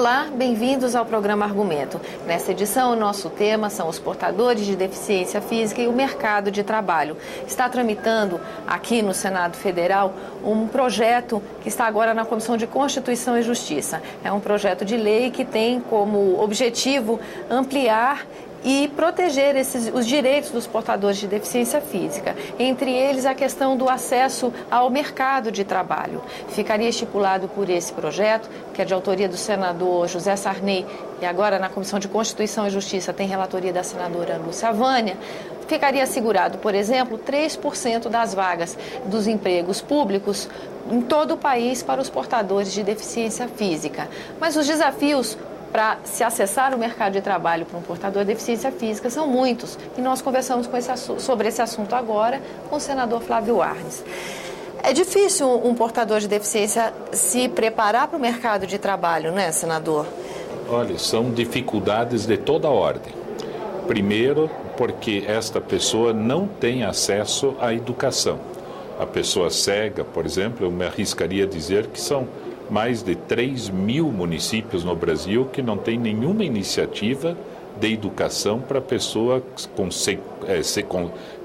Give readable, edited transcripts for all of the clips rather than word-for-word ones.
Olá, bem-vindos ao programa Argumento. Nesta edição, o nosso tema são os portadores de deficiência física e o mercado de trabalho. Está tramitando aqui no Senado Federal um projeto que está agora na Comissão de Constituição e Justiça. É um projeto de lei que tem como objetivo ampliar e proteger os direitos dos portadores de deficiência física, entre eles a questão do acesso ao mercado de trabalho. Ficaria estipulado por esse projeto, que é de autoria do senador José Sarney, e agora na Comissão de Constituição e Justiça tem relatoria da senadora Lúcia Vânia, ficaria assegurado, por exemplo, 3% das vagas dos empregos públicos em todo o país para os portadores de deficiência física. Mas os desafios para se acessar o mercado de trabalho para um portador de deficiência física são muitos. E nós conversamos sobre esse assunto agora com o senador Flávio Arnes. É difícil um portador de deficiência se preparar para o mercado de trabalho, né, senador? Olha, são dificuldades de toda ordem. Primeiro, porque esta pessoa não tem acesso à educação. A pessoa cega, por exemplo, eu me arriscaria a dizer que são mais de 3 mil municípios no Brasil que não tem nenhuma iniciativa de educação para pessoa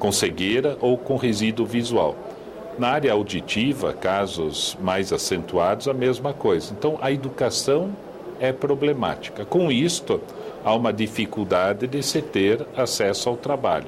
com cegueira ou com resíduo visual. Na área auditiva, casos mais acentuados, a mesma coisa. Então, a educação é problemática. Com isto, há uma dificuldade de se ter acesso ao trabalho.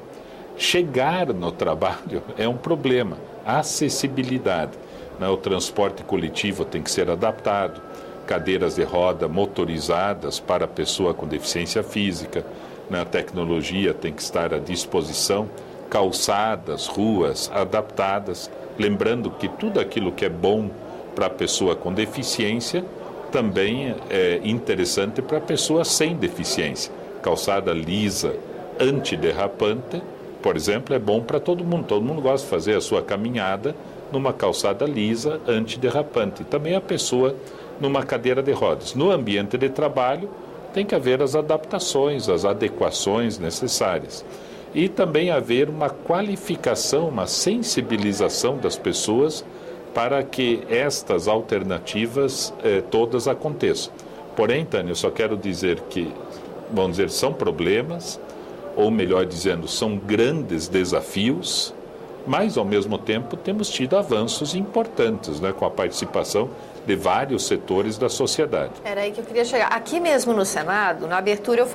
Chegar no trabalho é um problema. Acessibilidade. O transporte coletivo tem que ser adaptado, cadeiras de roda motorizadas para a pessoa com deficiência física, a tecnologia tem que estar à disposição, calçadas, ruas adaptadas, lembrando que tudo aquilo que é bom para a pessoa com deficiência também é interessante para a pessoa sem deficiência. Calçada lisa, antiderrapante, por exemplo, é bom para todo mundo gosta de fazer a sua caminhada numa calçada lisa, antiderrapante. Também a pessoa numa cadeira de rodas. No ambiente de trabalho, tem que haver as adaptações, as adequações necessárias. E também haver uma qualificação, uma sensibilização das pessoas para que estas alternativas todas aconteçam. Porém, Tânia, eu só quero dizer que, vamos dizer, são problemas, ou melhor dizendo, são grandes desafios, mas, ao mesmo tempo, temos tido avanços importantes, com a participação de vários setores da sociedade. Era aí que eu queria chegar. Aqui mesmo no Senado, na abertura eu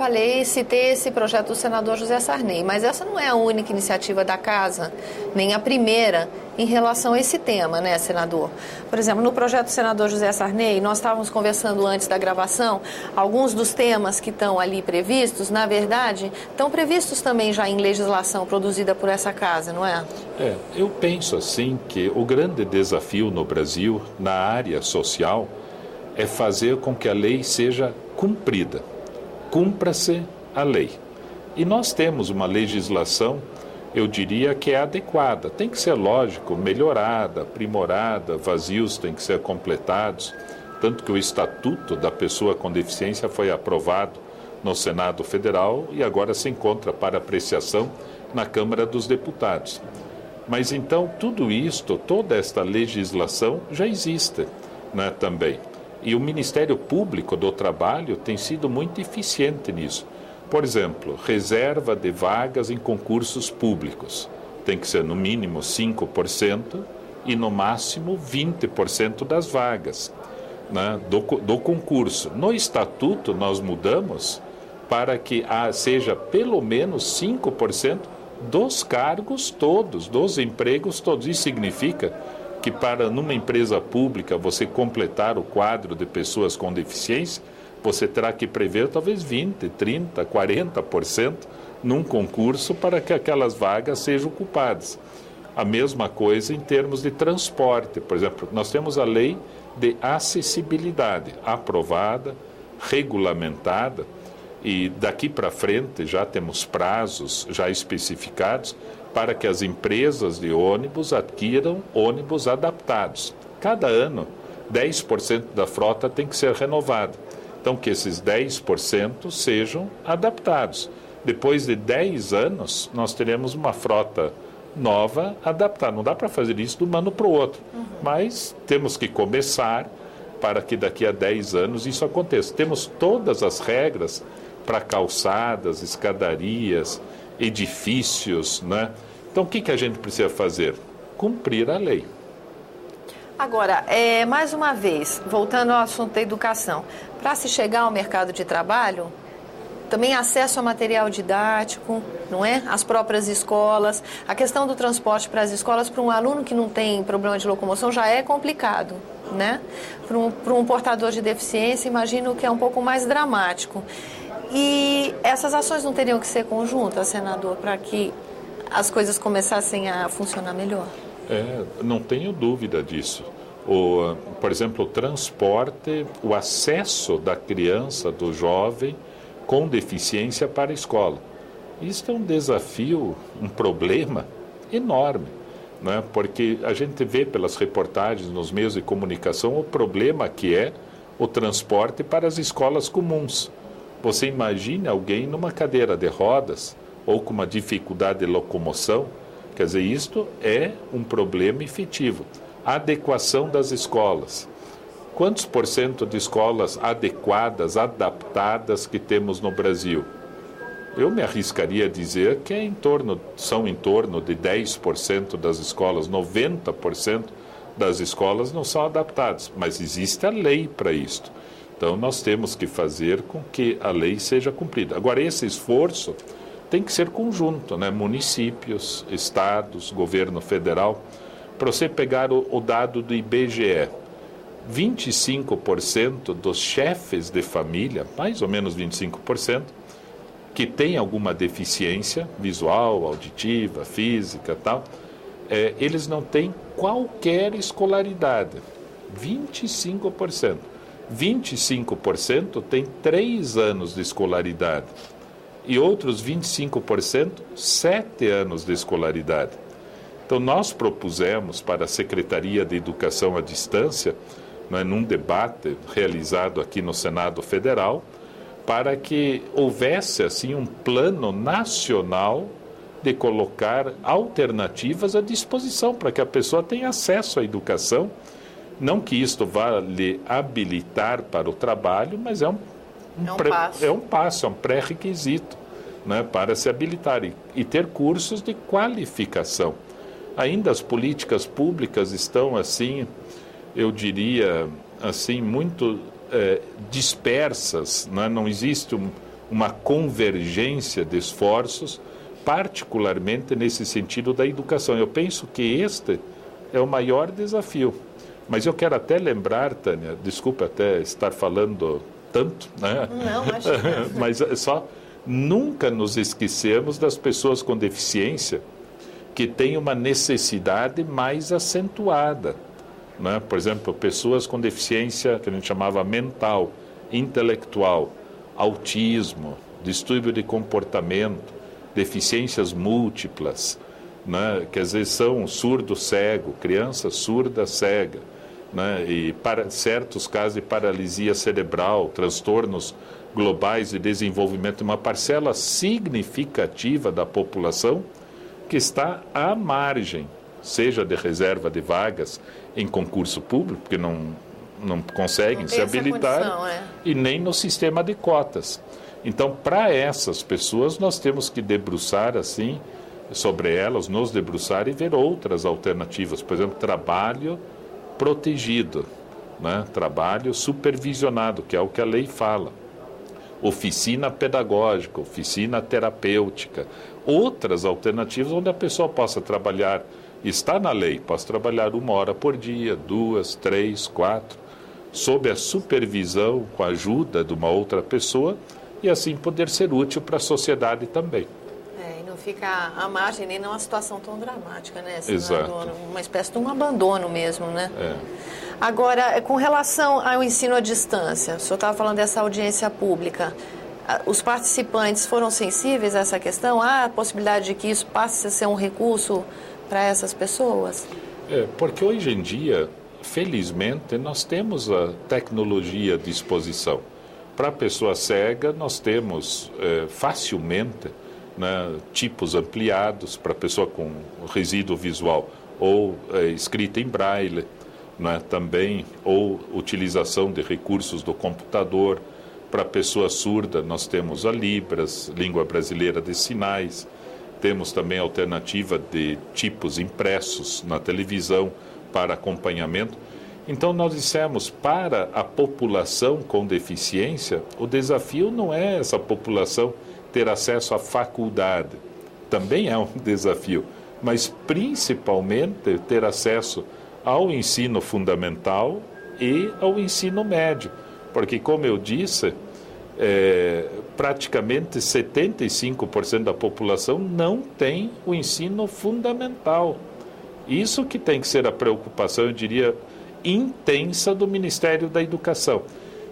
citei esse projeto do senador José Sarney, mas essa não é a única iniciativa da Casa, nem a primeira, em relação a esse tema, né, senador? Por exemplo, no projeto do senador José Sarney, nós estávamos conversando antes da gravação, alguns dos temas que estão ali previstos, na verdade, estão previstos também já em legislação produzida por essa Casa, não é? Eu penso assim que o grande desafio no Brasil, na área social, é fazer com que a lei seja cumprida. Cumpra-se a lei. E nós temos uma legislação, eu diria que é adequada. Tem que ser, lógico, melhorada, aprimorada, vazios têm que ser completados. Tanto que o Estatuto da Pessoa com Deficiência foi aprovado no Senado Federal e agora se encontra para apreciação na Câmara dos Deputados. Mas então tudo isto, toda esta legislação já existe, também. E o Ministério Público do Trabalho tem sido muito eficiente nisso. Por exemplo, reserva de vagas em concursos públicos. Tem que ser no mínimo 5% e no máximo 20% das vagas do concurso. No Estatuto nós mudamos para que seja pelo menos 5% dos cargos todos, dos empregos todos. Isso significa que para numa empresa pública você completar o quadro de pessoas com deficiência, você terá que prever talvez 20%, 30%, 40% num concurso para que aquelas vagas sejam ocupadas. A mesma coisa em termos de transporte. Por exemplo, nós temos a lei de acessibilidade aprovada, regulamentada, e daqui para frente já temos prazos já especificados para que as empresas de ônibus adquiram ônibus adaptados. Cada ano, 10% da frota tem que ser renovada. Então, que esses 10% sejam adaptados. Depois de 10 anos, nós teremos uma frota nova adaptada. Não dá para fazer isso de um ano para o outro, mas temos que começar para que daqui a 10 anos isso aconteça. Temos todas as regras para calçadas, escadarias, edifícios, né? Então, o que a gente precisa fazer? Cumprir a lei. Agora, mais uma vez, voltando ao assunto da educação, para se chegar ao mercado de trabalho, também acesso a material didático, não é? As próprias escolas, a questão do transporte para as escolas, para um aluno que não tem problema de locomoção, já é complicado, né? Para um portador de deficiência, imagino que é um pouco mais dramático. E essas ações não teriam que ser conjuntas, senador, para que as coisas começassem a funcionar melhor? Não tenho dúvida disso. Por exemplo, o transporte, o acesso da criança, do jovem com deficiência para a escola. Isso é um desafio, um problema enorme, né? Porque a gente vê pelas reportagens nos meios de comunicação o problema que é o transporte para as escolas comuns. Você imagina alguém numa cadeira de rodas ou com uma dificuldade de locomoção? Quer dizer, isto é um problema efetivo. A adequação das escolas. Quantos por cento de escolas adequadas, adaptadas que temos no Brasil? Eu me arriscaria a dizer que são em torno de 10% das escolas, 90% das escolas não são adaptadas, mas existe a lei para isto. Então, nós temos que fazer com que a lei seja cumprida. Agora, esse esforço tem que ser conjunto, né? Municípios, estados, governo federal. Para você pegar o dado do IBGE, 25% dos chefes de família, mais ou menos 25%, que têm alguma deficiência visual, auditiva, física, tal, eles não têm qualquer escolaridade. 25%. 25% têm 3 anos de escolaridade. E outros 25%, 7 anos de escolaridade. Então, nós propusemos para a Secretaria de Educação à Distância, num debate realizado aqui no Senado Federal, para que houvesse assim um plano nacional de colocar alternativas à disposição para que a pessoa tenha acesso à educação. Não que isto vá lhe habilitar para o trabalho, mas é um passo, é um pré-requisito, né, para se habilitar e ter cursos de qualificação. Ainda as políticas públicas estão assim, eu diria, assim, muito dispersas, né? Não existe uma convergência de esforços, particularmente nesse sentido da educação. Eu penso que este é o maior desafio. Mas eu quero até lembrar, Tânia, desculpa até estar falando tanto, né? Não, imagina. Mas só nunca nos esquecemos das pessoas com deficiência que têm uma necessidade mais acentuada, né? Por exemplo, pessoas com deficiência que a gente chamava mental, intelectual, autismo, distúrbio de comportamento, deficiências múltiplas, né? Quer dizer, são surdo-cego, criança surda-cega, né? E para certos casos de paralisia cerebral, transtornos globais de desenvolvimento, uma parcela significativa da população que está à margem, seja de reserva de vagas em concurso público, porque não conseguem se habilitar, e nem no sistema de cotas. Então, para essas pessoas, nós temos que debruçar assim sobre elas, nos debruçar e ver outras alternativas. Por exemplo, trabalho protegido, né? Trabalho supervisionado, que é o que a lei fala. Oficina pedagógica, oficina terapêutica, outras alternativas onde a pessoa possa trabalhar, está na lei, possa trabalhar 1 hora por dia, 2, 3, 4, sob a supervisão, com a ajuda de uma outra pessoa, e assim poder ser útil para a sociedade também. E não fica à margem, nem numa situação tão dramática, né? Exato. Uma espécie de um abandono mesmo, né? Agora, com relação ao ensino à distância, o senhor estava falando dessa audiência pública, os participantes foram sensíveis a essa questão? Há a possibilidade de que isso passe a ser um recurso para essas pessoas? Porque hoje em dia, felizmente, nós temos a tecnologia à disposição. Para a pessoa cega, nós temos facilmente, né, tipos ampliados para a pessoa com resíduo visual ou escrita em braille, né? Também, ou utilização de recursos do computador. Para pessoa surda, nós temos a Libras, Língua Brasileira de Sinais, temos também a alternativa de tipos impressos na televisão para acompanhamento. Então, nós dissemos, para a população com deficiência, o desafio não é essa população ter acesso à faculdade, também é um desafio, mas principalmente ter acesso ao ensino fundamental e ao ensino médio. Porque, como eu disse, praticamente 75% da população não tem o ensino fundamental. Isso que tem que ser a preocupação, eu diria, intensa do Ministério da Educação.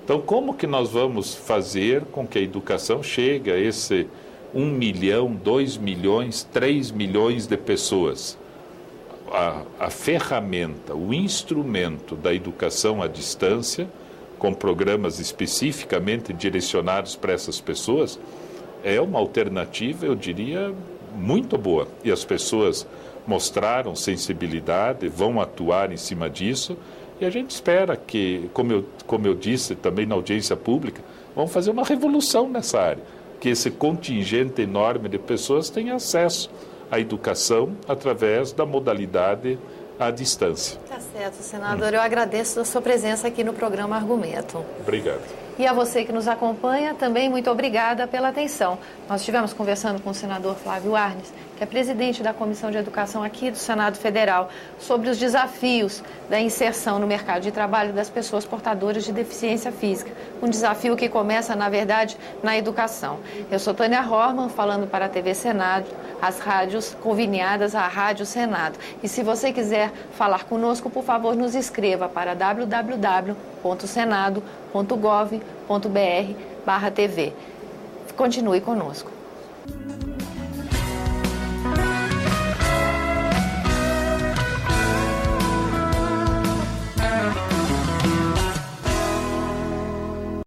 Então, como que nós vamos fazer com que a educação chegue a esse 1 milhão, 2 milhões, 3 milhões de pessoas? A ferramenta, o instrumento da educação à distância, com programas especificamente direcionados para essas pessoas, é uma alternativa, eu diria, muito boa. E as pessoas mostraram sensibilidade, vão atuar em cima disso, e a gente espera que, como eu disse também na audiência pública, vão fazer uma revolução nessa área, que esse contingente enorme de pessoas tenha acesso à educação através da modalidade à distância. Tá certo, senador. Eu agradeço a sua presença aqui no programa Argumento. Obrigado. E a você que nos acompanha, também muito obrigada pela atenção. Nós estivemos conversando com o senador Flávio Arnes, que é presidente da Comissão de Educação aqui do Senado Federal, sobre os desafios da inserção no mercado de trabalho das pessoas portadoras de deficiência física. Um desafio que começa, na verdade, na educação. Eu sou Tânia Horman, falando para a TV Senado, as rádios conveniadas à Rádio Senado. E se você quiser falar conosco, por favor, nos escreva para www.senado.gov.br/TV. Continue conosco.